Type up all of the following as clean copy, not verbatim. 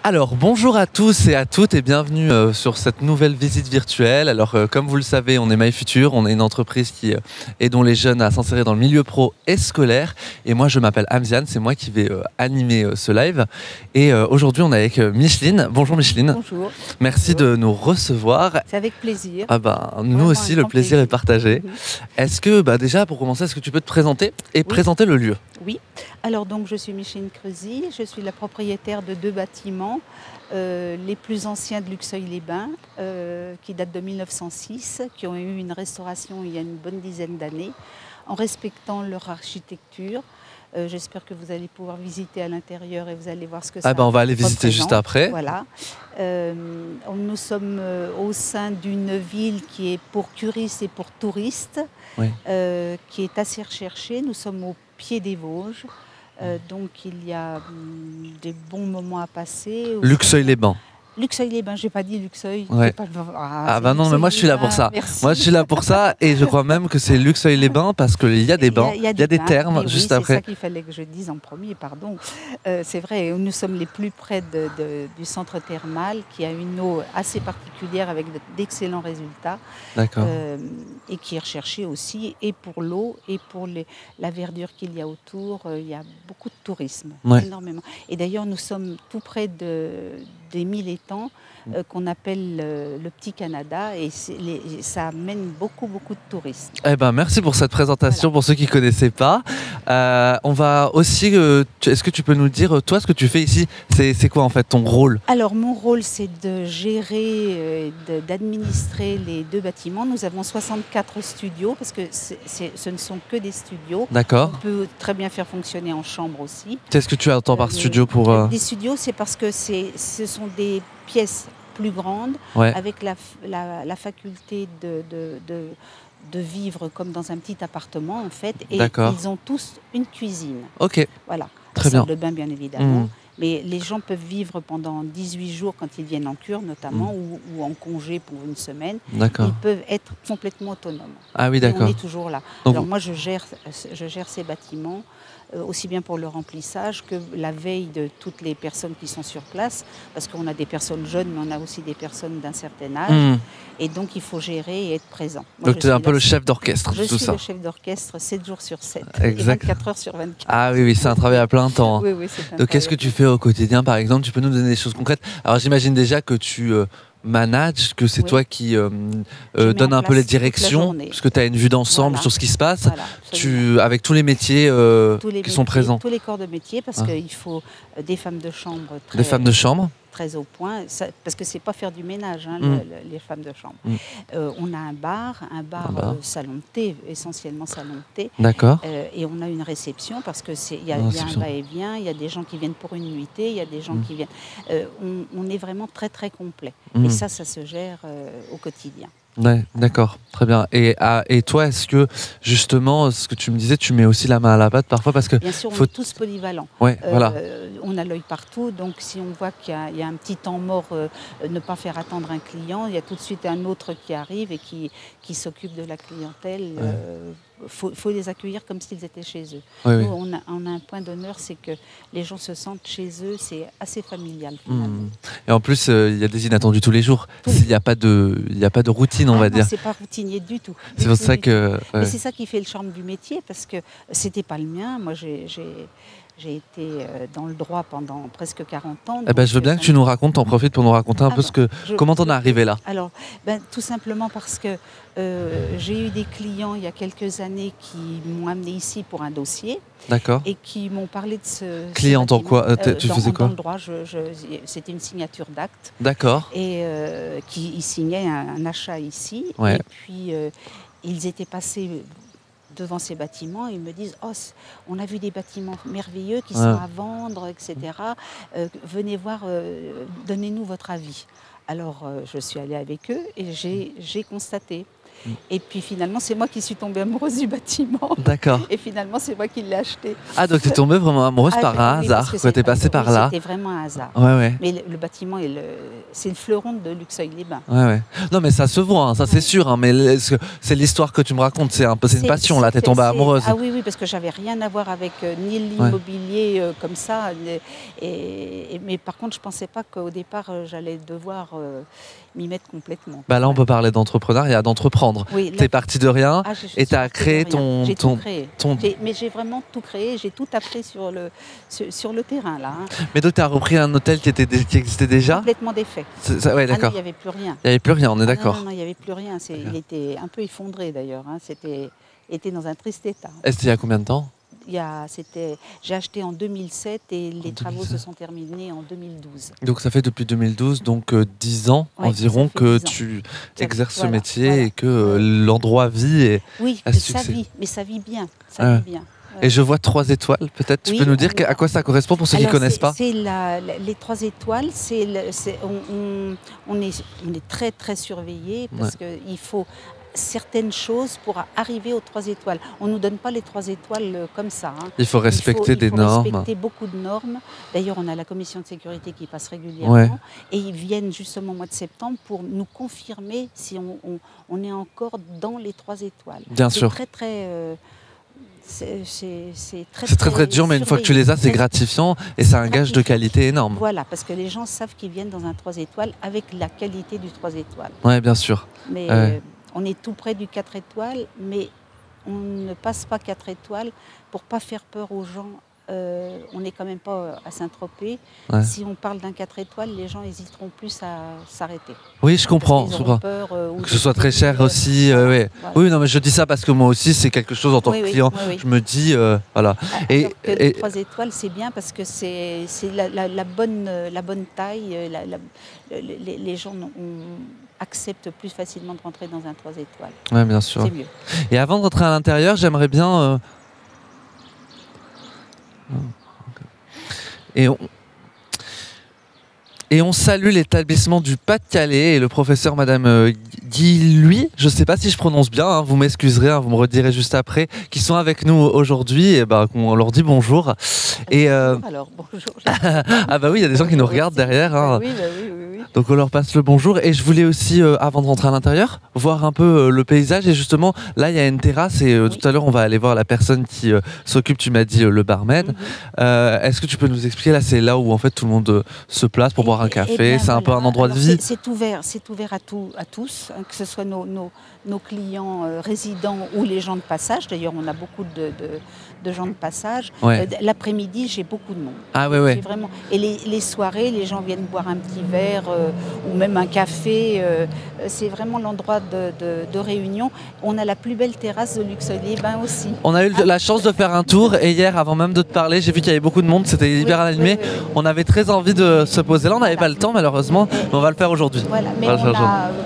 Alors, bonjour à tous et à toutes et bienvenue sur cette nouvelle visite virtuelle. Alors, comme vous le savez, on est MyFuture, on est une entreprise qui aidons les jeunes à s'insérer dans le milieu pro et scolaire. Et moi, je m'appelle Amziane, c'est moi qui vais animer ce live. Et aujourd'hui, on est avec Micheline. Bonjour Micheline. Bonjour. Merci Bonjour. de nous recevoir. C'est avec plaisir. Ah ben, nous Vraiment aussi, un le grand plaisir est partagé. Mhm. Est-ce que, déjà, pour commencer, est-ce que tu peux te présenter et présenter le lieu? Oui. Alors donc je suis Micheline Creusy, je suis la propriétaire de deux bâtiments, les plus anciens de Luxeuil-les-Bains, qui datent de 1906, qui ont eu une restauration il y a une bonne dizaine d'années, en respectant leur architecture. J'espère que vous allez pouvoir visiter à l'intérieur et vous allez voir ce que ça On va aller visiter représente. juste après. Voilà. Nous sommes au sein d'une ville qui est pour curistes et pour touristes, Oui. qui est assez recherchée. Nous sommes au pied des Vosges. Donc il y a des bons moments à passer. Luxeuil-les-Bains. Luxeuil-les-Bains, je n'ai pas dit Luxeuil. Ouais. J'ai pas... Ah non, mais moi je suis là pour ça. Merci. Moi je suis là pour ça et je crois même que c'est Luxeuil-les-Bains parce qu'il y a des bains, Il y a des bains, termes oui, juste c'est après. ça qu'il fallait que je dise en premier, pardon. C'est vrai, nous sommes les plus près du centre thermal qui a une eau assez particulière avec d'excellents résultats. D'accord. Et qui est recherché aussi, et pour l'eau, et pour la verdure qu'il y a autour. Il y a beaucoup de tourisme, Ouais. énormément. Et d'ailleurs, nous sommes tout près des 1000 étangs qu'on appelle le Petit Canada, et ça amène beaucoup de tourisme. Merci pour cette présentation, Voilà. pour ceux qui ne connaissaient pas. On va aussi, est-ce que tu peux nous dire, toi, ce que tu fais ici, c'est quoi en fait ton rôle? Alors mon rôle, c'est de gérer, d'administrer les deux bâtiments. Nous avons 64 studios, parce que ce ne sont que des studios. D'accord. On peut très bien faire fonctionner en chambre aussi. Qu'est-ce que tu entends par studio pour... Des studios, c'est parce que ce sont des pièces plus grandes, Ouais. avec la faculté de vivre comme dans un petit appartement, en fait. Et D'accord. ils ont tous une cuisine. Ok. Voilà. Très Salle bien. de bain, bien évidemment. Mmh. Mais les gens peuvent vivre pendant 18 jours quand ils viennent en cure, notamment, ou en congé pour une semaine. D'accord. Ils peuvent être complètement autonomes. Ah oui, Et d'accord. on est toujours là. Donc, Alors moi, je gère ces bâtiments, aussi bien pour le remplissage que la veille de toutes les personnes qui sont sur place, parce qu'on a des personnes jeunes, mais on a aussi des personnes d'un certain âge. Et donc, il faut gérer et être présent. Moi, donc tu es un peu le chef d'orchestre Je de tout suis ça. le chef d'orchestre 7 jours sur 7, Exact. et 24 heures sur 24. Ah oui, c'est un travail à plein temps. Hein. Oui, c'est un Donc qu'est-ce que tu fais au quotidien, par exemple? Tu peux nous donner des choses concrètes? Alors j'imagine déjà que tu manages, que c'est toi qui donne un peu les directions, parce que tu as une vue d'ensemble sur ce qui se passe, Voilà, avec tous les métiers qui sont présents. Tous les corps de métier, parce qu'il faut des femmes de chambre Des femmes de chambre? Très au point, parce que c'est pas faire du ménage, hein, les femmes de chambre. On a un bar salon de thé, essentiellement salon de thé. D'accord. Et on a une réception, parce que il y a un va-et-vient, il y a des gens qui viennent pour une nuitée, il y a des gens qui viennent. On est vraiment très très complet. Et ça se gère au quotidien. Ouais, d'accord, très bien. Et toi, est-ce que justement, ce que tu me disais, tu mets aussi la main à la pâte parfois parce que... Bien sûr, on est tous polyvalents. Ouais, voilà. On a l'œil partout, donc si on voit qu'il y a un petit temps mort, ne pas faire attendre un client, il y a tout de suite un autre qui arrive et qui s'occupe de la clientèle. Faut les accueillir comme s'ils étaient chez eux. Ouais, Nous, on a un point d'honneur, c'est que les gens se sentent chez eux, c'est assez familial finalement. Et en plus, il y a des inattendus tous les jours. Il n'y a pas de routine, on va dire. C'est pas routinier du tout. C'est pour ça que... Mais c'est ça qui fait le charme du métier, parce que c'était pas le mien. Moi, j'ai été dans le droit pendant presque 40 ans. Je veux bien que tu nous racontes, t'en profites pour nous raconter un peu comment t'en es arrivé là. Alors, tout simplement parce que j'ai eu des clients il y a quelques années qui m'ont amené ici pour un dossier. D'accord. Et qui m'ont parlé de ce... Client en quoi? Tu faisais quoi? Dans le droit, c'était une signature d'acte. D'accord. Et ils signaient un achat ici. Ouais. Et puis, ils étaient passés devant ces bâtiments, ils me disent: oh, on a vu des bâtiments merveilleux qui sont à vendre, etc. Venez voir, donnez-nous votre avis. Alors je suis allée avec eux et j'ai constaté. Et puis finalement, c'est moi qui suis tombée amoureuse du bâtiment. D'accord. Et finalement, c'est moi qui l'ai acheté. Ah, donc tu es tombée vraiment amoureuse par un hasard, quand tu es passée par là. C'était vraiment un hasard. Ouais, ouais. Mais le bâtiment, c'est le fleuron de Luxeuil-les-Bains. Ouais, ouais. Non, mais ça se voit, hein, ça c'est sûr. Hein, mais c'est l'histoire que tu me racontes, c'est une passion là, tu es tombée amoureuse. Ah oui, oui, parce que j'avais rien à voir avec ni l'immobilier comme ça. Mais par contre, je pensais pas qu'au départ, j'allais devoir m'y mettre complètement. Bah là, on peut parler d'entrepreneuriat, d'entreprendre. Oui, tu es parti de rien et tu as créé J'ai tout créé. Mais j'ai vraiment tout créé, j'ai tout appris sur le terrain là. Hein. Mais donc tu as repris un hôtel qui existait déjà? Complètement défait. Ouais, d'accord. Il n'y avait plus rien. Il n'y avait plus rien, on est d'accord. Non, il n'y avait plus rien. Il était un peu effondré d'ailleurs. Hein. Était dans un triste état. Et c'était il y a combien de temps? J'ai acheté en 2007 et les travaux se sont terminés en 2012. Donc ça fait depuis 2012, donc 10 ans environ que tu exerces ce métier et que l'endroit vit. Et oui, ça vit, mais ça vit bien. Ça vit bien. Et je vois 3 étoiles, peut-être tu peux nous dire à quoi ça correspond pour ceux qui ne connaissent pas? Les 3 étoiles, on est très très surveillé parce qu'il faut certaines choses pour arriver aux 3 étoiles. On ne nous donne pas les 3 étoiles comme ça. Hein. Il faut respecter des normes. Il faut respecter beaucoup de normes. D'ailleurs, on a la commission de sécurité qui passe régulièrement et ils viennent justement au mois de septembre pour nous confirmer si on est encore dans les 3 étoiles. Bien sûr. C'est très dur, mais une fois que tu les as, c'est gratifiant et c'est un gage de qualité énorme. Voilà, parce que les gens savent qu'ils viennent dans un 3 étoiles avec la qualité du 3 étoiles. Oui, bien sûr. Mais on est tout près du 4 étoiles, mais on ne passe pas 4 étoiles pour ne pas faire peur aux gens. On n'est quand même pas à Saint-Tropez. Si on parle d'un 4 étoiles, les gens hésiteront plus à s'arrêter. Oui, je comprends. Peur, que ce soit très cher aussi. Voilà. Oui, non, mais je dis ça parce que moi aussi, c'est quelque chose en tant que client. Je me dis, voilà. Alors que les 3 étoiles, c'est bien parce que c'est la bonne taille. Les gens acceptent plus facilement de rentrer dans un 3 étoiles. Oui, bien sûr. C'est mieux. Et avant de rentrer à l'intérieur, j'aimerais bien... Et on salue l'établissement du Pas-de-Calais et le professeur Madame Guy-Lui, je ne sais pas si je prononce bien, hein, vous m'excuserez, hein, vous me redirez juste après, qui sont avec nous aujourd'hui, et on leur dit bonjour. Alors, bonjour. Ah bah oui, il y a des gens qui nous regardent derrière. Hein. Oui. Donc on leur passe le bonjour et je voulais aussi, avant de rentrer à l'intérieur, voir un peu le paysage et justement là il y a une terrasse et tout à l'heure on va aller voir la personne qui s'occupe, tu m'as dit le barman. Est-ce que tu peux nous expliquer, là c'est là où en fait tout le monde se place pour boire un café, c'est un peu un endroit de vie? C'est ouvert à tous, hein, que ce soit nos clients résidents ou les gens de passage. D'ailleurs on a beaucoup de gens de passage. L'après-midi j'ai beaucoup de monde. Ah ouais. Vraiment... Et les soirées, les gens viennent boire un petit verre ou même un café. C'est vraiment l'endroit de réunion. On a la plus belle terrasse de Luxeuil-les-Bains aussi. On a eu la chance de faire un tour et hier, avant même de te parler, j'ai vu qu'il y avait beaucoup de monde, c'était hyper animé. Oui. On avait très envie de se poser là, on n'avait pas le temps malheureusement, mais on va le faire aujourd'hui.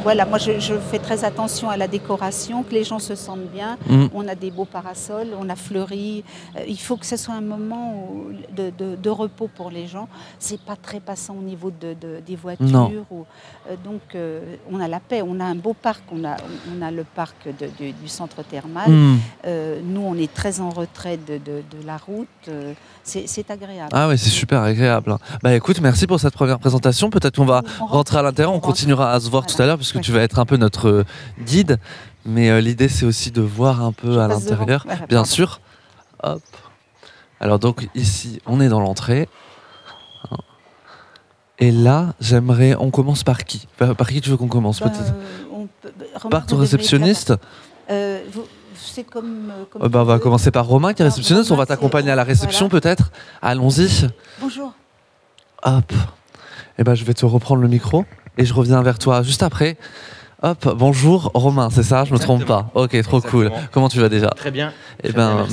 Voilà, moi je fais très attention à la décoration, que les gens se sentent bien. On a des beaux parasols, on a fleuri. Il faut que ce soit un moment de repos pour les gens. C'est pas très passant au niveau des voitures. Donc on a la paix, on a un beau parc, on a le parc du centre thermal. Nous on est très en retrait de la route. C'est agréable. Ah oui, c'est super agréable. Bah écoute, merci pour cette première présentation. Peut-être qu'on va rentrer à l'intérieur, on continuera à se voir tout à l'heure puisque tu vas être un peu notre guide. Mais l'idée c'est aussi de voir un peu à l'intérieur, bien sûr. Hop. Alors donc ici, on est dans l'entrée. Et là, on commence par qui? Par qui tu veux qu'on commence peut-être? Par ton réceptionniste? C'est comme on va commencer par Romain qui est réceptionniste. On va t'accompagner à la réception peut-être. Allons-y. Bonjour. Hop. Je vais te reprendre le micro et je reviens vers toi juste après. Hop, bonjour Romain, c'est ça? Je me trompe pas. Ok, trop cool. Comment tu vas déjà? Très bien.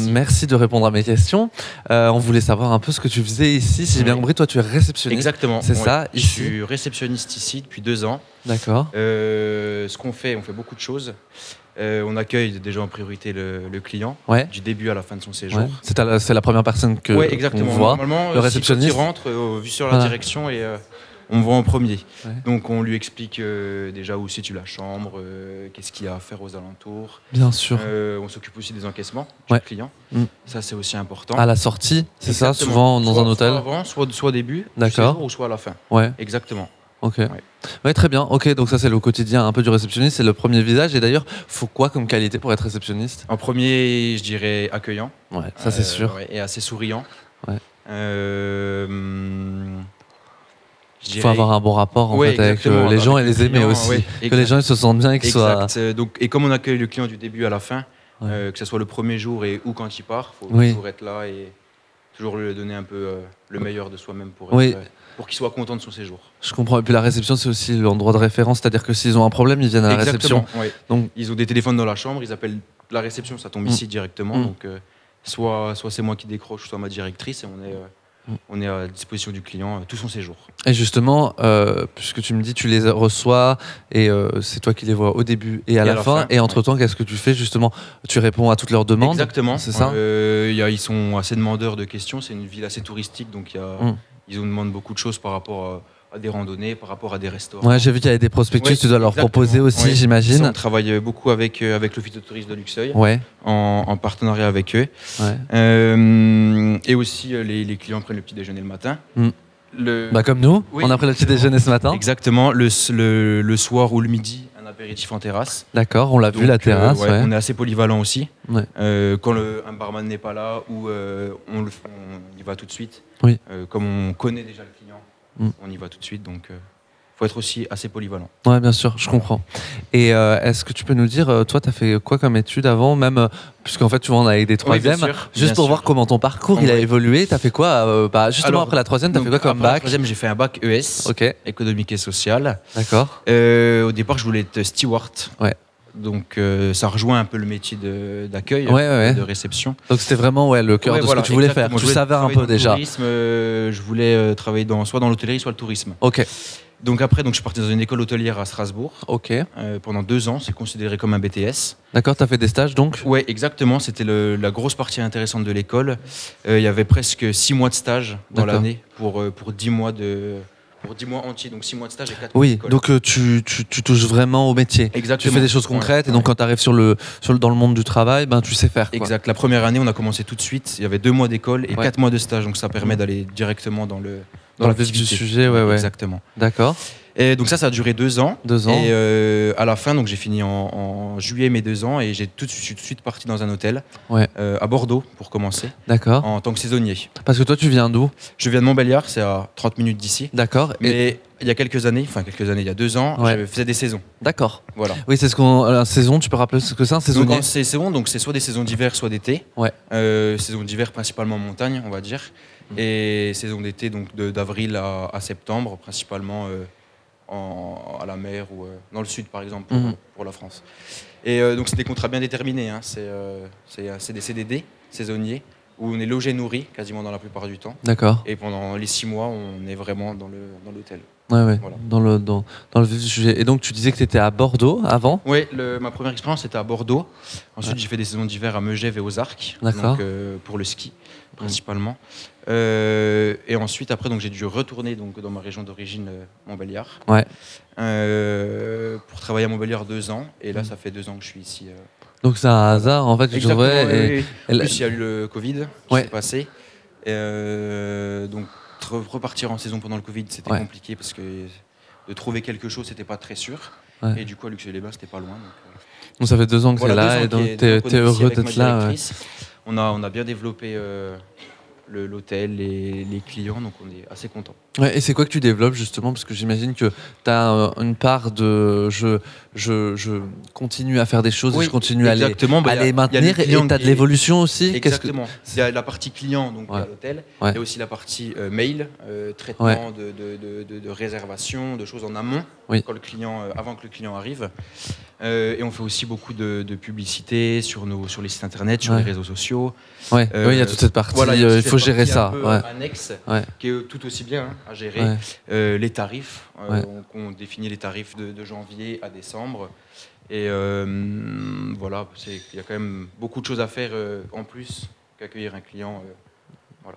Merci de répondre à mes questions. On voulait savoir un peu ce que tu faisais ici. Si j'ai bien compris, toi tu es réceptionniste. Exactement. C'est ça. Je suis réceptionniste ici depuis 2 ans. D'accord. Ce qu'on fait, on fait beaucoup de choses. On accueille déjà en priorité le client, du début à la fin de son séjour. C'est la première personne que exactement. on voit. Normalement, le réceptionniste. Si il rentre, vu sur la direction et On vend en premier. Ouais. Donc on lui explique déjà où situe la chambre, qu'est-ce qu'il y a à faire aux alentours. Bien sûr. On s'occupe aussi des encaissements du client. Ça, c'est aussi important. À la sortie, c'est ça, Exactement. souvent dans un hôtel. Soit avant, soit au début, d'accord, ou soit à la fin. Ouais. Exactement. Ok. Ouais, très bien. Ok, donc ça c'est le quotidien un peu du réceptionniste, c'est le premier visage. Et d'ailleurs, faut quoi comme qualité pour être réceptionniste? En premier, je dirais accueillant. Ouais, ça c'est sûr. Et assez souriant. Ouais. Il faut avoir un bon rapport en fait, avec les gens et les aimer aussi. Que les gens ils se sentent bien et qu'ils soient. Donc, et comme on accueille le client du début à la fin, que ce soit le premier jour ou quand il part, il faut toujours être là et toujours lui donner un peu le meilleur de soi-même pour qu'il soit content de son séjour. Je comprends. Et puis la réception, c'est aussi l'endroit de référence, c'est-à-dire que s'ils ont un problème, ils viennent à la réception. Ouais. Donc, ils ont des téléphones dans la chambre, ils appellent la réception, ça tombe ici directement. Donc, soit c'est moi qui décroche, soit ma directrice, et on est à disposition du client tout son séjour. Et justement, puisque tu me dis tu les reçois et c'est toi qui les vois au début et à la fin. Et entre-temps, qu'est-ce que tu fais justement? Tu réponds à toutes leurs demandes? Exactement. C'est ça? Ils sont assez demandeurs de questions. C'est une ville assez touristique, donc ils nous demandent beaucoup de choses par rapport à des randonnées, par rapport à des restaurants. Ouais, j'ai vu qu'il y avait des prospectus, tu dois leur proposer aussi, j'imagine. On travaille beaucoup avec l'Office de tourisme de Luxeuil, en partenariat avec eux. Et aussi, les clients prennent le petit déjeuner le matin. Comme nous, on a pris le petit déjeuner ce matin. Exactement, le soir ou le midi, un apéritif en terrasse. D'accord, on l'a vu, la terrasse. On est assez polyvalent aussi. Quand un barman n'est pas là, ou on y va tout de suite. Comme on connaît déjà le client, on y va tout de suite. Donc, faut être aussi assez polyvalent. Ouais, bien sûr, je comprends. Et est-ce que tu peux nous dire, toi, tu as fait quoi comme études avant, même, puisqu'en fait, tu vois, on a avec des troisièmes, juste pour voir comment ton parcours il a évolué. Tu as fait quoi justement après la troisième, tu as fait quoi comme bac? La troisième, j'ai fait un bac ES, économique et social. D'accord. Au départ, je voulais être steward. Donc ça rejoint un peu le métier d'accueil, de réception. Donc c'était vraiment le cœur de ce que tu voulais faire. Tu savais un peu déjà. Tourisme, je voulais travailler soit dans l'hôtellerie, soit le tourisme. Ok. Donc après, je suis parti dans une école hôtelière à Strasbourg. Ok. Pendant 2 ans, c'est considéré comme un BTS. D'accord, tu as fait des stages donc? Ouais, exactement. C'était la grosse partie intéressante de l'école. Il y avait presque 6 mois de stage dans l'année pour 10 mois pour 10 mois entiers, donc 6 mois de stage et 4 mois d'école. Donc tu touches vraiment au métier. Exactement. Tu fais des choses concrètes et donc quand tu arrives dans le monde du travail, tu sais faire. Exact. La première année, on a commencé tout de suite. Il y avait 2 mois d'école et 4 mois de stage, donc ça permet d'aller directement dans le vif du sujet. Exactement. D'accord. Et donc ça a duré 2 ans. 2 ans. Et à la fin, donc j'ai fini en juillet mes 2 ans et je suis tout de suite parti dans un hôtel à Bordeaux pour commencer. D'accord. En tant que saisonnier. Parce que toi, tu viens d'où? Je viens de Montbéliard, c'est à 30 minutes d'ici. D'accord. Mais il y a quelques années, il y a 2 ans, je faisais des saisons. D'accord. Voilà. Oui, c'est la saison. Tu peux rappeler ce que c'est un saisonnier? Donc c'est soit des saisons d'hiver, soit d'été. Saison d'hiver principalement en montagne, on va dire. Et saison d'été donc d'avril à septembre principalement. À la mer ou dans le sud par exemple pour la France. Et donc c'est des contrats bien déterminés, c'est des CDD saisonniers où on est logé nourri quasiment dans la plupart du temps. D'accord. Et pendant les 6 mois on est vraiment dans l'hôtel. Voilà. Dans le vif du sujet. Et donc tu disais que tu étais à Bordeaux avant? Oui, ma première expérience était à Bordeaux. Ensuite j'ai fait des saisons d'hiver à Megève et aux Arcs, donc pour le ski principalement. Et ensuite après donc j'ai dû retourner donc dans ma région d'origine Montbéliard. Pour travailler à Montbéliard 2 ans et là ça fait 2 ans que je suis ici. Donc c'est un hasard en fait. Exactement. En plus il y a eu le Covid qui s'est passé. Donc repartir en saison pendant le Covid c'était compliqué parce que de trouver quelque chose c'était pas très sûr. Et du coup à Luxeuil-les-Bains c'était pas loin. Donc ça fait 2 ans que c'est là et donc t'es heureux d'être là. On a bien développé l'hôtel, les clients, donc on est assez content. Et c'est quoi que tu développes justement? Parce que j'imagine que tu as une part de je continue à faire des choses et je continue à les maintenir et tu as de l'évolution aussi. Exactement. Il y a la partie client donc à l'hôtel, il y a aussi la partie mail, traitement de réservation, de choses en amont avant que le client arrive. Et on fait aussi beaucoup de publicité sur les sites internet, sur les réseaux sociaux. Oui, il y a toute cette partie, il faut gérer ça. Un peu annexe, qui est tout aussi bien à gérer. Les tarifs, on définit les tarifs de janvier à décembre. Et il y a quand même beaucoup de choses à faire en plus qu'accueillir un client.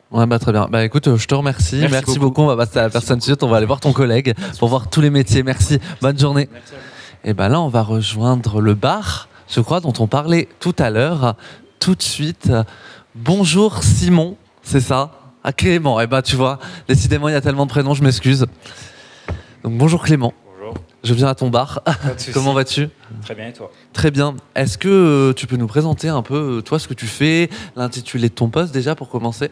Voilà. Ouais, bah, très bien. Bah, écoute, je te remercie. Merci beaucoup. On va passer à la personne suivante. On va aller voir ton collègue pour voir tous les métiers. Merci. Bonne journée. Merci à vous. Et ben là, on va rejoindre le bar, je crois, dont on parlait tout à l'heure. Tout de suite. Bonjour Simon, c'est ça? Ah, Clément. Et ben tu vois, décidément, il y a tellement de prénoms, je m'excuse. Donc bonjour Clément. Bonjour. Je viens à ton bar. Comment vas-tu? Très bien, et toi? Très bien. Est-ce que tu peux nous présenter un peu, toi, ce que tu fais, l'intitulé de ton poste déjà pour commencer?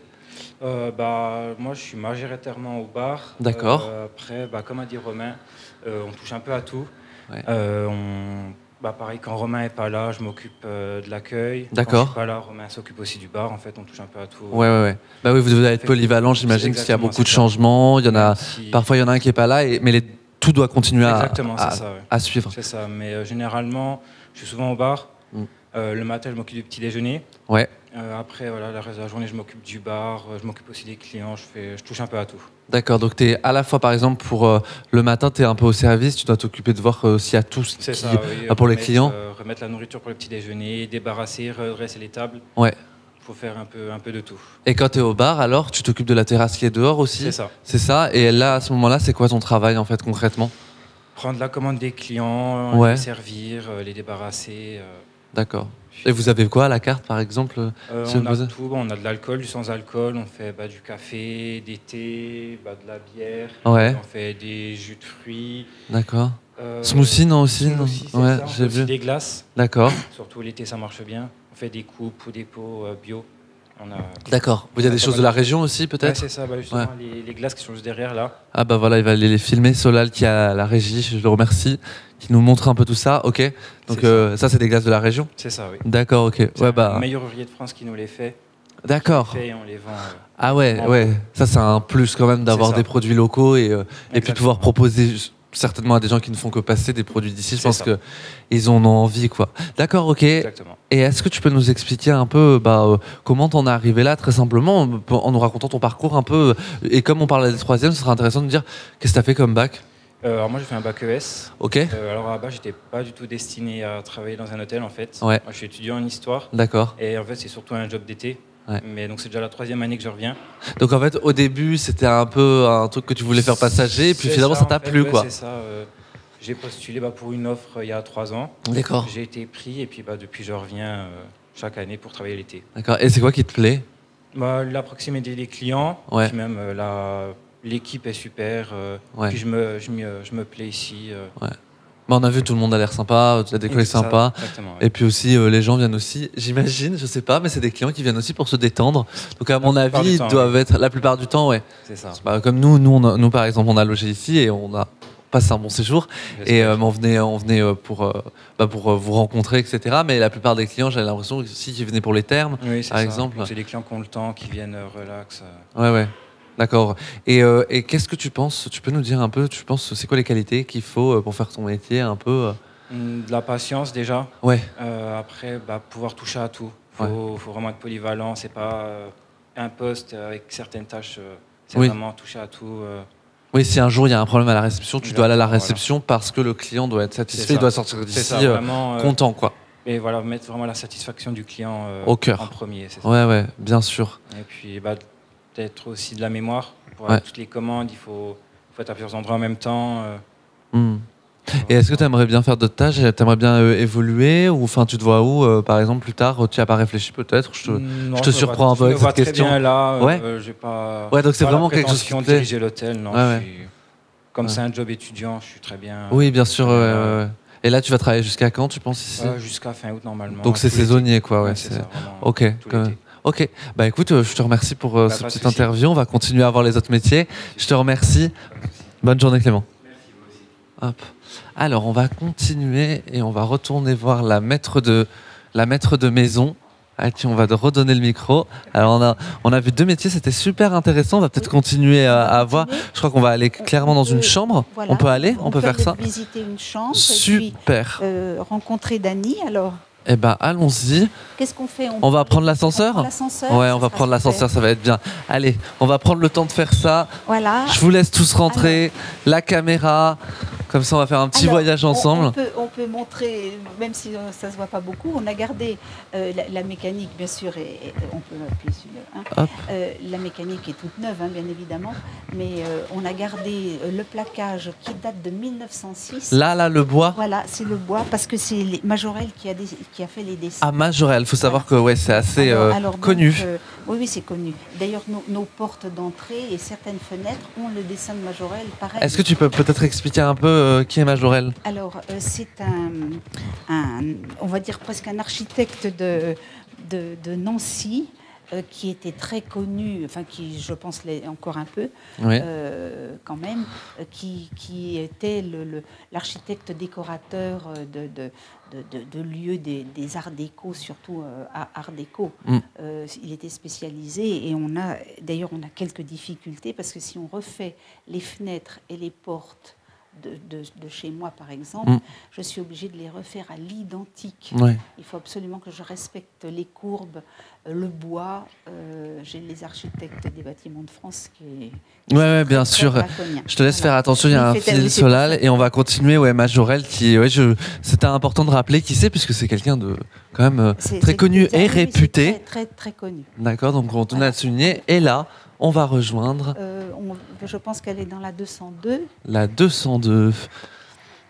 Moi, je suis majoritairement au bar. D'accord. Après, comme a dit Romain, on touche un peu à tout. Ouais. Pareil, quand Romain n'est pas là, je m'occupe de l'accueil. D'accord. Quand je suis pas là, Romain s'occupe aussi du bar. En fait, on touche un peu à tout. Ouais. Bah oui, vous devez être polyvalent, j'imagine, s'il y a beaucoup de changements. Il y en a, parfois, il y en a un qui n'est pas là, mais tout doit continuer à suivre. C'est ça, mais généralement, je suis souvent au bar. Le matin, je m'occupe du petit déjeuner. Ouais. Après, voilà, le reste de la journée, je m'occupe du bar, je m'occupe aussi des clients, je touche un peu à tout. D'accord, donc tu es à la fois, par exemple, pour le matin, tu es un peu au service, tu dois t'occuper de voir s'il y a tout ce qui... ça, oui, pour les clients. Remettre la nourriture pour le petit déjeuner, débarrasser, redresser les tables. Ouais. Il faut faire un peu de tout. Et quand tu es au bar, alors, tu t'occupes de la terrasse qui est dehors aussi? C'est ça. C'est ça, et là, à ce moment-là, c'est quoi ton travail, en fait, concrètement? Prendre la commande des clients, les servir, les débarrasser. D'accord. Et vous avez quoi à la carte, par exemple? On a tout, on a de l'alcool, du sans-alcool, on fait du café, des thés, de la bière, ouais. On fait des jus de fruits. D'accord. Smoothie, non aussi? Smoothie, ouais, j'ai vu. Des glaces. D'accord. Surtout l'été, ça marche bien. On fait des coupes ou des pots bio. D'accord. Il y a des choses de la région aussi, peut-être? Ouais, c'est ça, justement, les glaces qui sont juste derrière, là. Ah bah voilà, il va aller les filmer. Solal qui a la régie, je le remercie, qui nous montre un peu tout ça. Ok. Donc ça, c'est des glaces de la région? C'est ça, oui. D'accord, ok. C'est le meilleur ouvrier de France qui nous les fait. D'accord. Et on les vend. Ah ouais. Ça, c'est un plus quand même d'avoir des produits locaux et puis pouvoir proposer certainement à des gens qui ne font que passer des produits d'ici. Je pense qu'ils en ont envie, quoi. D'accord, ok. Exactement. Et est-ce que tu peux nous expliquer un peu comment t'en es arrivé là, très simplement, en nous racontant ton parcours un peu? Et comme on parlait des troisièmes, ce serait intéressant de dire qu'est-ce que tu as fait comme bac? Alors moi, j'ai fait un bac ES. Ok. Alors à la base, j'étais pas du tout destiné à travailler dans un hôtel, en fait. Ouais. Moi, je suis étudiant en histoire. D'accord. Et en fait, c'est surtout un job d'été. Ouais. Mais donc c'est déjà la 3e année que je reviens. Donc en fait, au début, c'était un peu un truc que tu voulais faire passager, et puis finalement, ça t'a plu, quoi. C'est ça. J'ai postulé pour une offre il y a 3 ans. D'accord. J'ai été pris, et puis depuis, je reviens chaque année pour travailler l'été. D'accord. Et c'est quoi qui te plaît? La proximité des clients, puis même l'équipe est super. Puis je me plais ici. Ouais. On a vu, tout le monde a l'air sympa, la déco est sympa. Et puis aussi, les gens viennent aussi, j'imagine, je sais pas, mais c'est des clients qui viennent aussi pour se détendre. Donc à mon avis, ils doivent être la plupart du temps, ouais. C'est ça. Comme nous, par exemple, on a logé ici et on a passé un bon séjour. Et on venait pour vous rencontrer, etc. Mais la plupart des clients, j'avais l'impression aussi qu'ils venaient pour les termes, par exemple. C'est des clients qui ont le temps, qui viennent relax. Ouais. D'accord. Et qu'est-ce que tu penses? Tu peux nous dire un peu, tu penses, c'est quoi les qualités qu'il faut pour faire ton métier un peu? De la patience déjà. Ouais. Après, pouvoir toucher à tout. Faut vraiment être polyvalent. C'est pas un poste avec certaines tâches. C'est vraiment toucher à tout. Oui, si un jour il y a un problème à la réception, tu dois aller à la réception parce que le client doit être satisfait, il doit sortir d'ici content, quoi. Et voilà, mettre vraiment la satisfaction du client au cœur. En premier. C'est ça. Ouais, bien sûr. Et puis, peut-être aussi de la mémoire. Pour toutes les commandes, il faut être à plusieurs endroits en même temps. Et est-ce que tu aimerais bien faire d'autres tâches? Tu aimerais bien évoluer? Ou tu te vois où, par exemple, plus tard? Tu n'y as pas réfléchi peut-être? Je te surprends un peu avec cette question. Je me vois très bien là. J'ai pas, donc c'est vraiment quelque chose qui te plaît. Diriger l'hôtel, non. Comme c'est un job étudiant, je suis très bien. Oui, bien sûr. Et là, tu vas travailler jusqu'à quand, tu penses, ici? Jusqu'à fin août, normalement. Donc c'est saisonnier, quoi. Ouais, c'est ça, ok. Ok, écoute, je te remercie pour cette petite interview. On va continuer à voir les autres métiers. Je te remercie. Bonne journée, Clément. Merci, vous aussi. Hop. Alors, on va continuer et on va retourner voir la maître de maison. On va redonner le micro. Alors, on a vu 2 métiers, c'était super intéressant. On va peut-être continuer à voir. Je crois qu'on va aller clairement dans une chambre. Voilà. On peut aller? On peut faire ça? Visiter une chambre. Super. Et puis, rencontrer Dany, alors. Eh ben, allons-y. Qu'est-ce qu'on fait? On va prendre l'ascenseur? Ouais, on va prendre l'ascenseur, ça va être bien. Allez, on va prendre le temps de faire ça. Voilà. Je vous laisse tous rentrer. La caméra. Comme ça, on va faire un petit voyage ensemble. On peut montrer, même si ça ne se voit pas beaucoup, on a gardé la mécanique, bien sûr, et on peut appuyer sur la mécanique est toute neuve, bien évidemment, mais on a gardé le plaquage qui date de 1906. Là, le bois. Voilà, c'est le bois, parce que c'est Majorelle qui a fait les dessins. Ah, Majorelle, il faut savoir que c'est assez connu. Oui, c'est connu. D'ailleurs, nos portes d'entrée et certaines fenêtres ont le dessin de Majorelle, pareil. Est-ce que tu peux peut-être expliquer un peu qui est Majorelle? Alors, c'est on va dire presque un architecte de Nancy, qui était très connu, enfin qui, je pense, l'est encore un peu, quand même, qui était l'architecte décorateur de lieux des arts déco, surtout art déco. Il était spécialisé et d'ailleurs on a quelques difficultés parce que si on refait les fenêtres et les portes de chez moi, par exemple, je suis obligée de les refaire à l'identique. Il faut absolument que je respecte les courbes, le bois. J'ai les architectes des bâtiments de France qui bien sûr. Je te laisse faire attention, il y a un fil solal et on va continuer. Majorelle, c'était important de rappeler qui c'est, puisque c'est quelqu'un de quand même très connu et réputé. Très, très, très connu. D'accord, donc on tenait à souligner. Et là, on va rejoindre... je pense qu'elle est dans la 202. La 202.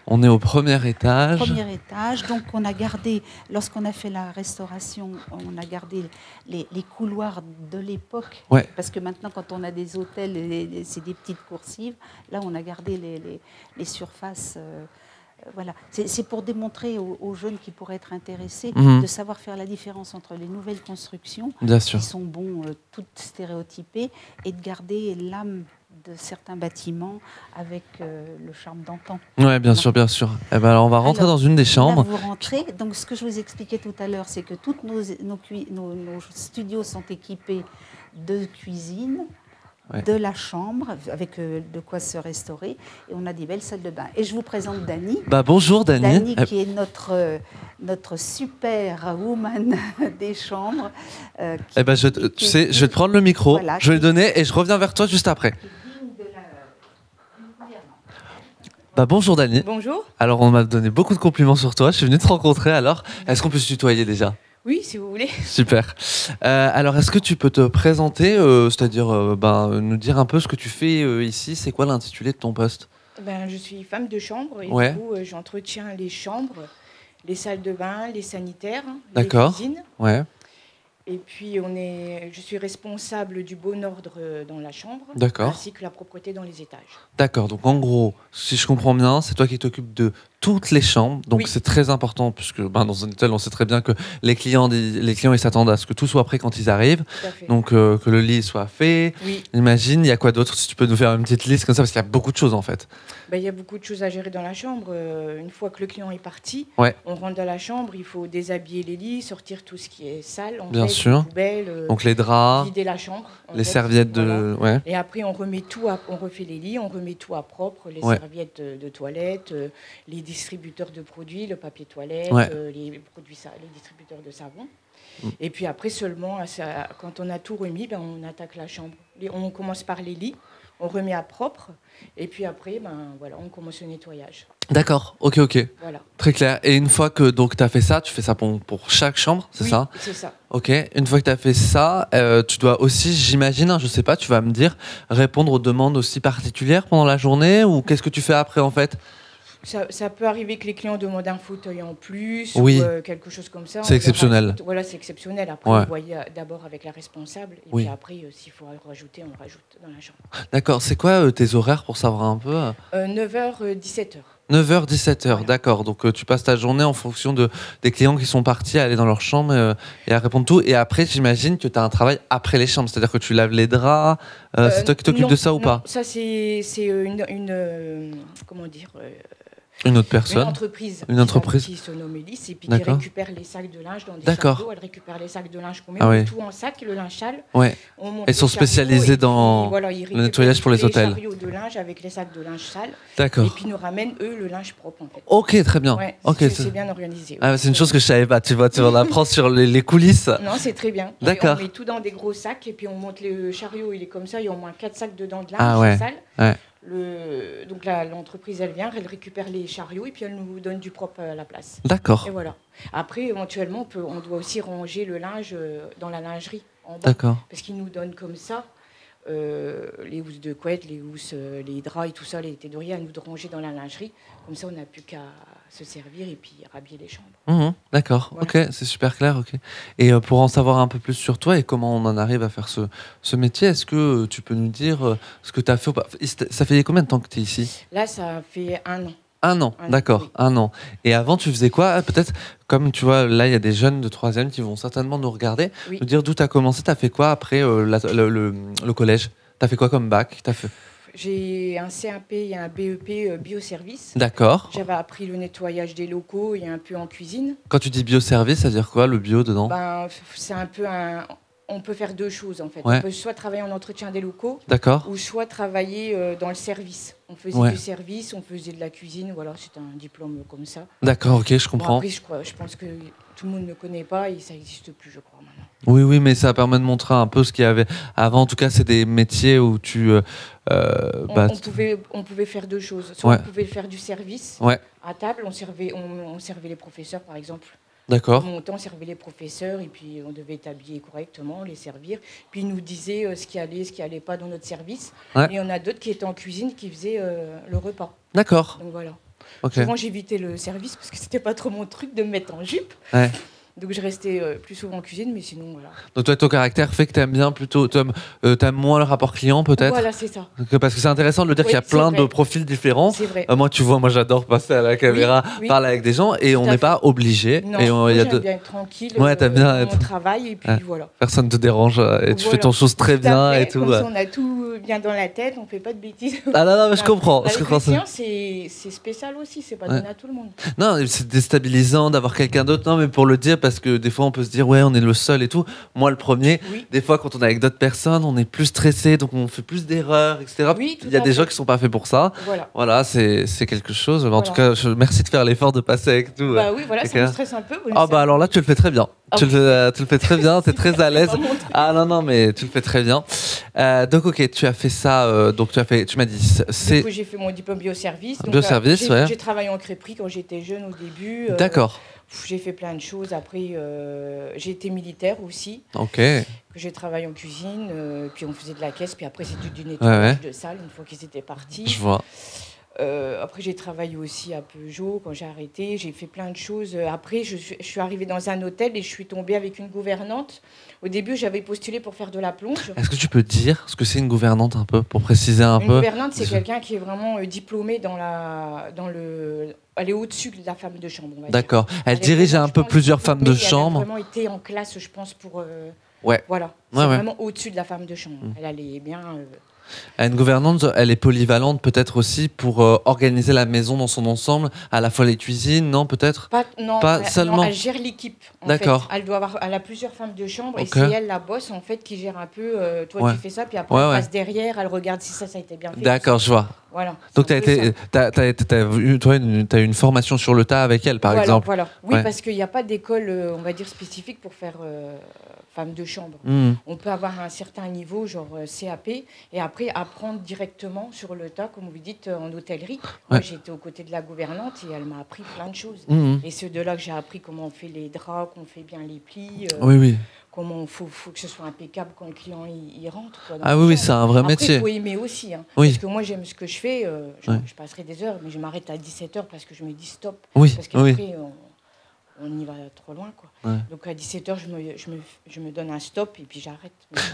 On est au premier étage. Premier étage. Donc on a gardé, lorsqu'on a fait la restauration, on a gardé les couloirs de l'époque. Parce que maintenant, quand on a des hôtels, c'est des petites coursives. Là, on a gardé les surfaces... voilà, c'est pour démontrer aux jeunes qui pourraient être intéressés de savoir faire la différence entre les nouvelles constructions, qui sont toutes stéréotypées, et de garder l'âme de certains bâtiments avec le charme d'antan. Oui, bien sûr, bien sûr. Alors, on va rentrer dans une des chambres. Là, vous rentrez. Donc, ce que je vous expliquais tout à l'heure, c'est que tous nos studios sont équipés de cuisine, de la chambre, avec de quoi se restaurer, et on a des belles salles de bain. Et je vous présente Dani. Bonjour Dani. Dani qui est notre super woman des chambres. Je vais te prendre le micro, je vais le donner et je reviens vers toi juste après. Bonjour Dani. Bonjour. Alors on m'a donné beaucoup de compliments sur toi, je suis venu te rencontrer, alors est-ce qu'on peut se tutoyer déjà ? Oui, si vous voulez. Super. Alors, est-ce que tu peux te présenter, c'est-à-dire nous dire un peu ce que tu fais ici? C'est quoi l'intitulé de ton poste? Je suis femme de chambre et du coup, j'entretiens les chambres, les salles de bain, les sanitaires, les cuisines. Ouais. Et puis, je suis responsable du bon ordre dans la chambre, ainsi que la propreté dans les étages. D'accord. Donc, en gros, si je comprends bien, c'est toi qui t'occupes de toutes les chambres. Donc, c'est très important, puisque dans un hôtel, on sait très bien que les clients ils s'attendent à ce que tout soit prêt quand ils arrivent. Donc, que le lit soit fait. Oui. Imagine, il y a quoi d'autre? Si tu peux nous faire une petite liste comme ça, parce qu'il y a beaucoup de choses, en fait. Il y a beaucoup de choses à gérer dans la chambre. Une fois que le client est parti, on rentre dans la chambre, il faut déshabiller les lits, sortir tout ce qui est sale, bien sûr. Poubelle, donc les draps, vider la chambre, les serviettes Et après on refait les lits, on remet tout à propre, les serviettes de toilette, les distributeurs de produits, le papier toilette, les distributeurs de savon. Et puis après seulement, quand on a tout remis, on attaque la chambre. On commence par les lits. On remet à propre, et puis après, on commence le nettoyage. D'accord, ok. Voilà. Très clair. Et une fois que tu as fait ça, tu fais ça pour chaque chambre, c'est ça? Oui, c'est ça. Ok, une fois que tu as fait ça, tu dois aussi, j'imagine, je sais pas, tu vas me dire, répondre aux demandes aussi particulières pendant la journée, ou qu'est-ce que tu fais après en fait? Ça peut arriver que les clients demandent un fauteuil en plus ou quelque chose comme ça. C'est exceptionnel. Voilà, c'est exceptionnel. Après, on voit d'abord avec la responsable. Et puis après, s'il faut rajouter, on rajoute dans la chambre. D'accord. C'est quoi tes horaires pour savoir un peu 9h, 17h. 9h, 17h, d'accord. Donc tu passes ta journée en fonction des clients qui sont partis à aller dans leur chambre et à répondre tout. Et après, j'imagine que tu as un travail après les chambres. C'est-à-dire que tu laves les draps. C'est toi qui t'occupes de ça ou pas? Ça, c'est une comment dire une autre personne. Une entreprise qui se nomme Elise et puis qui récupère les sacs de linge dans des chariots. Elle récupère les sacs de linge qu'on met tout en sac, le linge sale. Elles sont spécialisées dans le nettoyage pour les hôtels. Les chariots de linge avec les sacs de linge sale. D'accord. Et puis nous ramènent eux le linge propre en fait. Ok, très bien. C'est bien organisé. C'est une chose que je savais pas. Tu en apprends sur les coulisses. Non, c'est très bien. D'accord. On met tout dans des gros sacs et puis on monte le chariot. Il est comme ça. Il y a au moins 4 sacs dedans de linge sale. Donc l'entreprise, elle vient, elle récupère les chariots et puis elle nous donne du propre à la place. D'accord. Et voilà. Après, éventuellement, on doit aussi ranger le linge dans la lingerie en bas. D'accord. Parce qu'ils nous donnent comme ça les housses de couette, les housses, les draps et tout ça, les thés d'oreiller, à nous de ranger dans la lingerie. Comme ça, on n'a plus qu'à se servir et puis rhabiller les chambres. D'accord, voilà. Ok, c'est super clair. Ok. Et pour en savoir un peu plus sur toi et comment on en arrive à faire ce métier, est-ce que tu peux nous dire ce que tu as fait Ça fait combien de temps que tu es ici? Là, ça fait 1 an. 1 an, d'accord, oui. 1 an. Et avant, tu faisais quoi? Peut-être, comme tu vois, là, il y a des jeunes de 3e qui vont certainement nous regarder. Oui. Nous dire d'où tu as commencé, tu as fait quoi après le collège? Tu as fait quoi comme bac? J'ai un CAP et un BEP bioservice. D'accord. J'avais appris le nettoyage des locaux et un peu en cuisine. Quand tu dis bioservice, ça veut dire quoi, le bio dedans? C'est un peu on peut faire 2 choses en fait. Ouais. On peut soit travailler en entretien des locaux, d'accord, ou soit travailler dans le service. On faisait du service, on faisait de la cuisine, voilà, c'est un diplôme comme ça. D'accord, ok, je comprends. Après, je pense que tout le monde ne connaît pas et ça n'existe plus, je crois, maintenant. Oui, mais ça permet de montrer un peu ce qu'il y avait avant. En tout cas, c'est des métiers où on pouvait faire 2 choses. Soit on pouvait faire du service à table, on servait les professeurs, par exemple. D'accord. Mon temps, on servait les professeurs et puis on devait être habillé correctement, les servir. Puis ils nous disaient ce qui allait pas dans notre service. Ouais. Et il y en a d'autres qui étaient en cuisine qui faisaient le repas. D'accord. Donc voilà. Okay. Souvent, j'évitais le service parce que c'était pas trop mon truc de me mettre en jupe. Ouais. Donc je restais plus souvent en cuisine, mais sinon voilà. Donc toi, ton caractère fait que t'aimes bien plutôt, t'aimes moins le rapport client peut-être. Voilà, c'est ça. Parce que c'est intéressant de le dire qu'il y a plein de profils différents. C'est vrai. Moi, tu vois, j'adore passer à la caméra, parler avec des gens, et on n'est pas obligé. Non, j'aime bien être tranquille. T'aimes bien être... mon travail et puis voilà. Personne te dérange et tu fais ton chose très bien et tout. Comme ça, on a tout bien dans la tête, on fait pas de bêtises. Ah non, mais je comprends. Avec les clients, c'est spécial aussi, c'est pas donné à tout le monde. Non, c'est déstabilisant d'avoir quelqu'un d'autre. Non, mais pour le dire, parce que des fois, on peut se dire on est le seul et tout. Moi, le premier, des fois, quand on est avec d'autres personnes, on est plus stressé, donc on fait plus d'erreurs, etc. Oui, il y a des gens qui sont pas faits pour ça. Voilà, c'est quelque chose. En tout cas, merci de faire l'effort de passer avec nous. Bah oui, voilà, ça me stresse un peu. Alors là, tu le fais très bien. Tu le fais très bien, t'es très à l'aise. Ah non, mais tu le fais très bien. Donc ok, tu as fait ça. Donc tu m'as dit. Du coup, j'ai fait mon diplôme bioservice. Bioservice, j'ai travaillé en crêperie quand j'étais jeune au début. D'accord. J'ai fait plein de choses. Après, j'ai été militaire aussi. Ok. J'ai travaillé en cuisine, puis on faisait de la caisse, puis après c'était du nettoyage de salle une fois qu'ils étaient partis. Je vois. Après, j'ai travaillé aussi à Peugeot quand j'ai arrêté. J'ai fait plein de choses. Après, je suis arrivée dans un hôtel et je suis tombée avec une gouvernante. Au début, j'avais postulé pour faire de la plonge. Est-ce que tu peux dire ce que c'est une gouvernante un peu, pour préciser un peu? Une gouvernante, c'est quelqu'un qui est vraiment diplômé elle est au-dessus de la femme de chambre. D'accord. Elle dirige un peu plusieurs femmes de chambre. Elle a vraiment été en classe, je pense, pour... Voilà. C'est vraiment au-dessus de la femme de chambre. Elle allait bien... Une gouvernante, elle est polyvalente peut-être aussi pour organiser la maison dans son ensemble, à la fois les cuisines, non peut-être? Pas seulement. Non, elle gère l'équipe. D'accord. Elle a plusieurs femmes de chambre et c'est elle la boss en fait qui gère un peu. Toi tu fais ça puis après elle passe derrière, elle regarde si ça a été bien fait. D'accord, je vois. Voilà. Donc tu as eu une formation sur le tas avec elle par exemple. Voilà. Oui, parce qu'il n'y a pas d'école, on va dire spécifique pour faire femme de chambre. On peut avoir un certain niveau, genre CAP, et après apprendre directement sur le tas, comme vous dites, en hôtellerie. Moi, j'étais aux côtés de la gouvernante et elle m'a appris plein de choses. Et c'est de là que j'ai appris comment on fait les draps, qu'on fait bien les plis. Comment il faut que ce soit impeccable quand le client il rentre. Oui, c'est un vrai métier. Après, il faut aimer aussi. Parce que moi, j'aime ce que je fais. Je passerai des heures, mais je m'arrête à 17h parce que je me dis stop. Parce qu'après, on y va trop loin, quoi. Donc à 17h, je me donne un stop et puis j'arrête.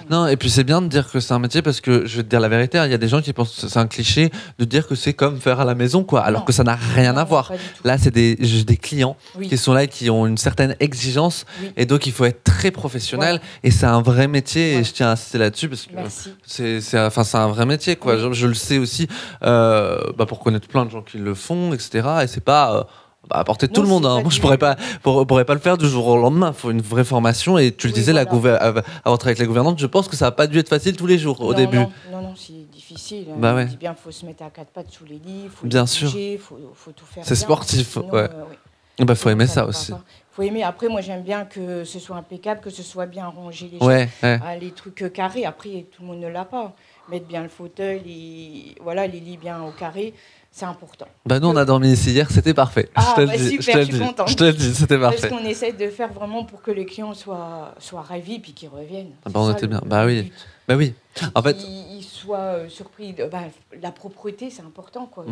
Non, et puis c'est bien de dire que c'est un métier parce que, je vais te dire la vérité, il y a des gens qui pensent que c'est un cliché de dire que c'est comme faire à la maison, quoi, alors que ça n'a rien à voir. Là, c'est des clients qui sont là et qui ont une certaine exigence et donc il faut être très professionnel et c'est un vrai métier et je tiens à insister là-dessus parce que c'est un vrai métier, quoi. Je le sais aussi pour connaître plein de gens qui le font, etc. Et c'est pas... à portée de tout le monde. Moi, je pourrais pas le faire du jour au lendemain. Il faut une vraie formation. Et tu le disais, avant de travailler avec la gouvernante, je pense que ça n'a pas dû être facile tous les jours au début. Non, c'est difficile. On dit bien, il faut se mettre à 4 pattes sous les lits, il faut bouger, il faut tout faire. C'est bien. Sportif. Il faut aimer ça aussi. Faut aimer. Après, moi, j'aime bien que ce soit impeccable, que ce soit bien rangé, les trucs carrés. Après, tout le monde ne l'a pas. mettre bien le fauteuil, les lits bien au carré, c'est important. Bah nous, on a dormi ici hier, c'était parfait. Ah, super, je suis contente. Je te le dis, c'était parfait. Parce qu'on essaie de faire vraiment pour que les clients soient ravis puis qu'ils reviennent. Bah on était bien. Bah oui. Bah oui. En fait, ils soient surpris. La propreté, c'est important, quoi.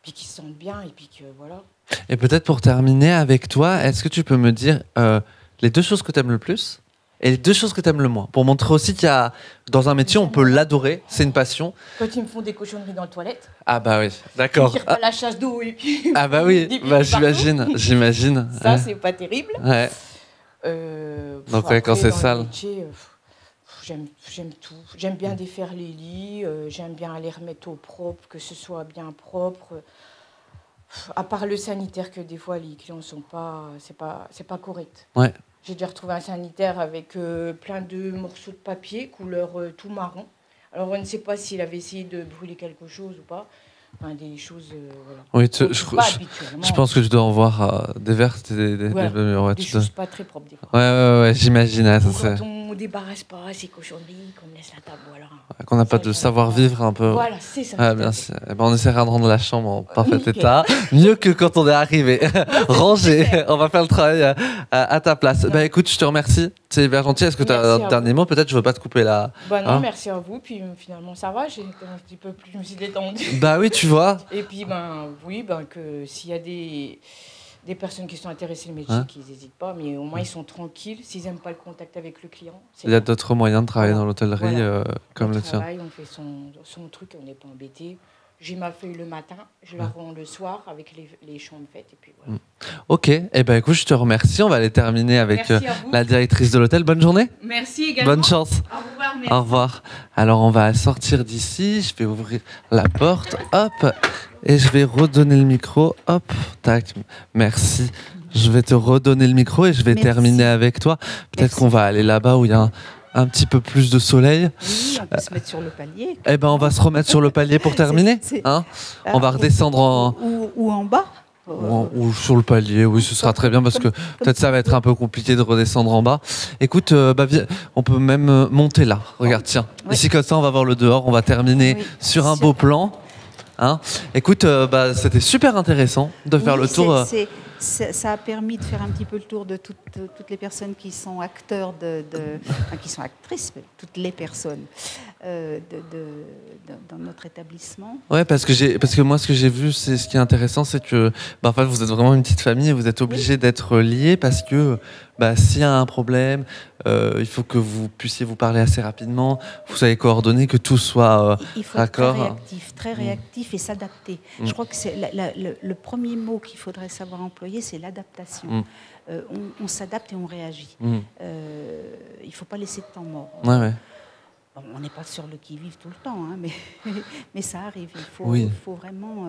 Puis qu'ils se sentent bien et puis que voilà. Et peut-être pour terminer avec toi, est-ce que tu peux me dire les 2 choses que tu aimes le plus et les 2 choses que tu aimes le moins, pour montrer aussi qu'il y a, dans un métier, on peut l'adorer, c'est une passion. Quand ils me font des cochonneries dans les toilettes. Ah bah oui, d'accord. Ils tirent pas la chasse d'eau et puis... Ah bah oui, bah, j'imagine. Ça, c'est pas terrible. Ouais. Donc après, quand c'est sale... Métier, j'aime tout. J'aime bien défaire les lits, j'aime bien les remettre au propre, que ce soit bien propre. À part le sanitaire, que des fois, les clients sont pas... C'est pas correct. Ouais. J'ai déjà retrouvé un sanitaire avec plein de morceaux de papier, couleur tout marron. Alors, on ne sait pas s'il avait essayé de brûler quelque chose ou pas. Enfin, des choses... voilà. Oui, je pense que tu dois en voir des verts, des choses pas très propres, des fois. Ouais, j'imagine. Quand on débarrasse pas ces cochonneries, qu'on laisse la table, voilà. Qu'on n'a pas de savoir-vivre un peu. Voilà, c'est ça. Ah, bien sûr. On essaiera de rendre la chambre en parfait état. Mieux que quand on est arrivé. Rangé. On va faire le travail à ta place. Bah écoute, je te remercie. C'est hyper gentil. Est-ce que tu as un dernier mot? Peut-être je veux pas te couper là. Bah non, merci à vous. Puis finalement, ça va. J'ai un petit peu plus, je me suis détendue. Bah oui, tu vois. Et puis, que s'il y a des personnes qui sont intéressées au métier, qu'ils n'hésitent pas, mais au moins ils sont tranquilles. S'ils n'aiment pas le contact avec le client. Il y a d'autres moyens de travailler dans l'hôtellerie comme le tien. On fait son truc, on n'est pas embêté. J'ai ma feuille le matin, je la rends le soir avec les chambres faites. Et puis voilà. Ok, écoute, je te remercie. On va aller terminer avec la directrice de l'hôtel. Bonne journée. Merci également. Bonne chance. Au revoir. Merci. Au revoir. Alors, on va sortir d'ici. Je vais ouvrir la porte. Hop. Et je vais redonner le micro. Hop. Tac. Merci. Je vais te redonner le micro et je vais terminer avec toi. Peut-être qu'on va aller là-bas où il y a un petit peu plus de soleil. Oui, on peut se mettre sur le palier. On va se remettre sur le palier pour terminer. On va redescendre en... Ou en bas. Ou sur le palier, oui, ce sera très bien parce que peut-être ça va être un peu compliqué de redescendre en bas. Écoute, on peut même monter là. Regarde, tiens. Oui. Ici, comme ça, on va voir le dehors. On va terminer sur un beau plan. Écoute, c'était super intéressant de faire le tour. Ça a permis de faire un petit peu le tour de toutes les personnes qui sont acteurs, qui sont actrices, toutes les personnes dans notre établissement. Ouais, parce que moi, ce que j'ai vu, c'est ce qui est intéressant, c'est que en fait, vous êtes vraiment une petite famille et vous êtes obligés d'être liés parce que s'il y a un problème, il faut que vous puissiez vous parler assez rapidement, vous soyez coordonnés, que tout soit il faut être très réactif et s'adapter. Je crois que c'est le premier mot qu'il faudrait savoir employer, c'est l'adaptation. On s'adapte et on réagit. Il ne faut pas laisser de temps mort. Ouais. Bon, on n'est pas sur le qui-vive tout le temps, mais ça arrive. Il faut vraiment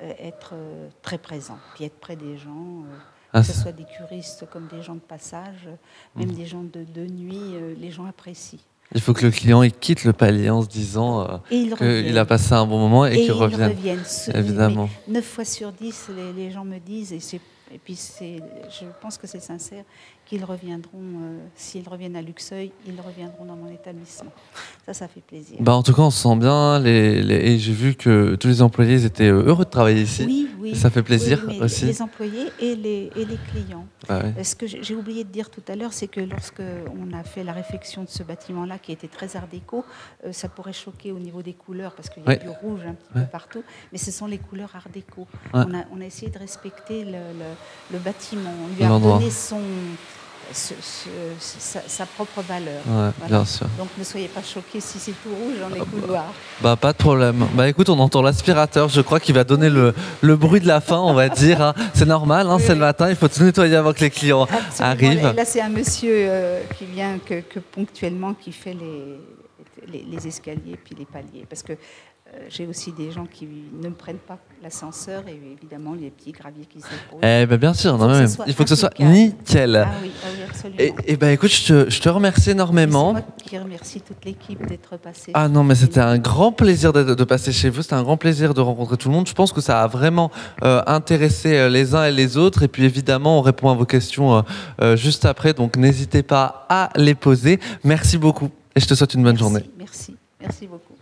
être très présent, puis être près des gens, que ce soit des curistes comme des gens de passage, même des gens de nuit, les gens apprécient. Il faut que le client quitte le palier en se disant qu'il a passé un bon moment et qu'il revienne. Évidemment. Mais 9 fois sur 10, les gens me disent, et puis je pense que c'est sincère, qu'ils reviendront, s'ils reviennent à Luxeuil, ils reviendront dans mon établissement. Ça fait plaisir. En tout cas, on se sent bien. Et j'ai vu que tous les employés étaient heureux de travailler ici. Oui. Ça fait plaisir aussi. Les employés et les clients. Oui. Ce que j'ai oublié de dire tout à l'heure, c'est que lorsqu'on a fait la réfection de ce bâtiment-là, qui était très art déco, ça pourrait choquer au niveau des couleurs, parce qu'il y a du rouge un petit peu partout, mais ce sont les couleurs art déco. On a essayé de respecter le bâtiment. On lui a donné sa propre valeur. Bien sûr. Donc ne soyez pas choqués si c'est tout rouge dans les couloirs. Pas de problème. Écoute, on entend l'aspirateur, je crois qu'il va donner le bruit de la fin, on va dire. C'est normal, c'est le matin, il faut tout nettoyer avant que les clients arrivent. Là, c'est un monsieur qui vient que ponctuellement, qui fait les escaliers puis les paliers. Parce que j'ai aussi des gens qui ne prennent pas l'ascenseur et évidemment les petits graviers qui s'éposent. Bien sûr, il faut que ce soit nickel. Ah oui, absolument. Et écoute, je te remercie énormément. C'est moi qui remercie toute l'équipe d'être passée. Ah non, mais c'était un grand plaisir de passer chez vous. C'était un grand plaisir de rencontrer tout le monde. Je pense que ça a vraiment intéressé les uns et les autres. Et puis évidemment, on répond à vos questions juste après. Donc n'hésitez pas à les poser. Merci beaucoup. et je te souhaite une bonne journée. Merci, merci beaucoup.